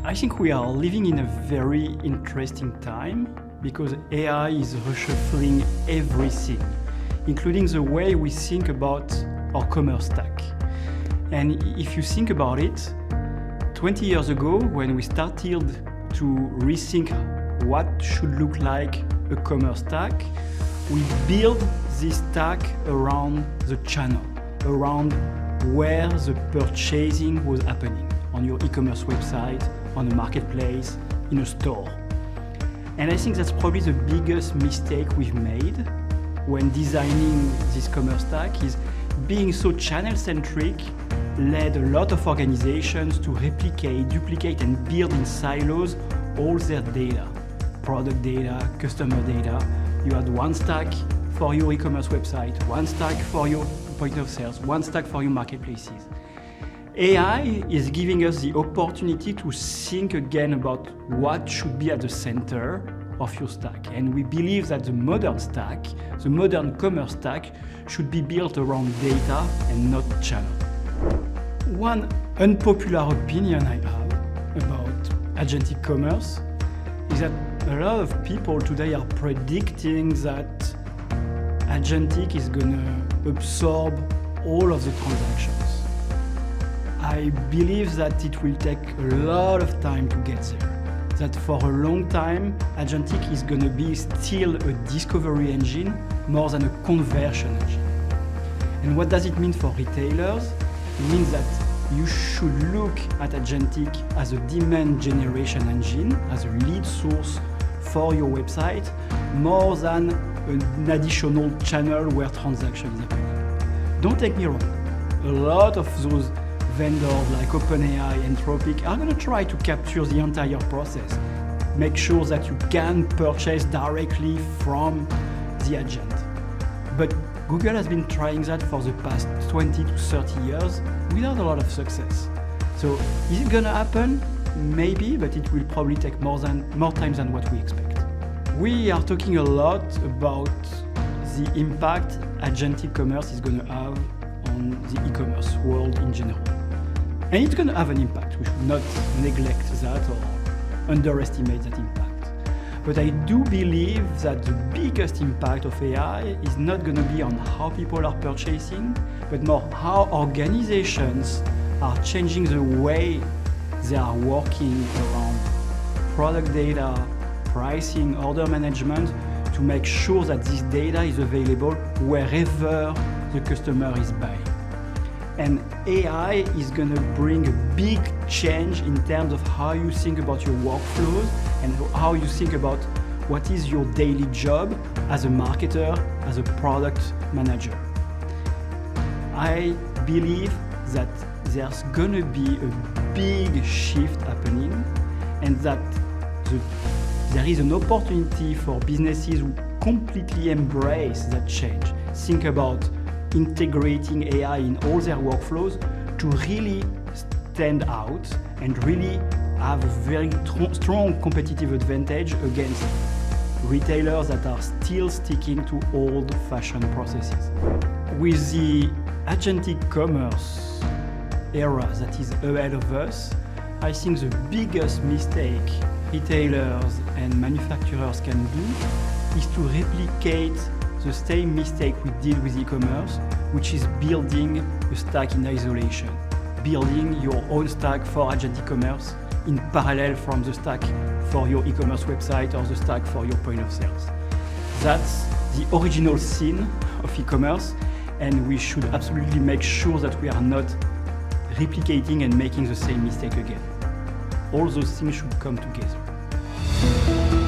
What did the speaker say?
I think we are living in a very interesting time because AI is reshuffling everything, including the way we think about our commerce stack. And if you think about it, 20 years ago, when we started to rethink what should look like a commerce stack, we built this stack around the channel, around where the purchasing was happening, on your e-commerce website, on a marketplace, in a store. And I think that's probably the biggest mistake we've made when designing this commerce stack, is being so channel-centric led a lot of organizations to replicate, duplicate, and build in silos all their data, product data, customer data. You had one stack for your e-commerce website, one stack for your point of sales, one stack for your marketplaces. AI is giving us the opportunity to think again about what should be at the center of your stack. And we believe that the modern stack, the modern commerce stack, should be built around data and not channel. One unpopular opinion I have about agentic commerce is that a lot of people today are predicting that agentic is going to absorb all of the transactions. I believe that it will take a lot of time to get there. That for a long time, agentic is going to be still a discovery engine more than a conversion engine. And what does it mean for retailers? It means that you should look at agentic as a demand generation engine, as a lead source for your website, more than an additional channel where transaction is happening. Don't take me wrong. A lot of those vendors like OpenAI and Anthropic are going to try to capture the entire process, make sure that you can purchase directly from the agent. But Google has been trying that for the past 20 to 30 years without a lot of success. So is it going to happen? Maybe, but it will probably take more time than what we expect. We are talking a lot about the impact agentic commerce is going to have on the e-commerce world in general. And it's going to have an impact. We should not neglect that or underestimate that impact. But I do believe that the biggest impact of AI is not going to be on how people are purchasing, but more how organizations are changing the way they are working around product data, pricing, order management, to make sure that this data is available wherever the customer is buying. And AI is going to bring a big change in terms of how you think about your workflows and how you think about what is your daily job as a marketer, as a product manager. I believe that there's going to be a big shift happening, and that there is an opportunity for businesses who completely embrace that change, think about integrating AI in all their workflows to really stand out and really have a very strong competitive advantage against retailers that are still sticking to old-fashioned processes. With the agentic commerce era that is ahead of us, I think the biggest mistake retailers and manufacturers can do is to replicate the same mistake we did with e-commerce, which is building a stack in isolation, building your own stack for agentic commerce in parallel from the stack for your e-commerce website or the stack for your point of sales. That's the original sin of e-commerce, and we should absolutely make sure that we are not replicating and making the same mistake again. All those things should come together.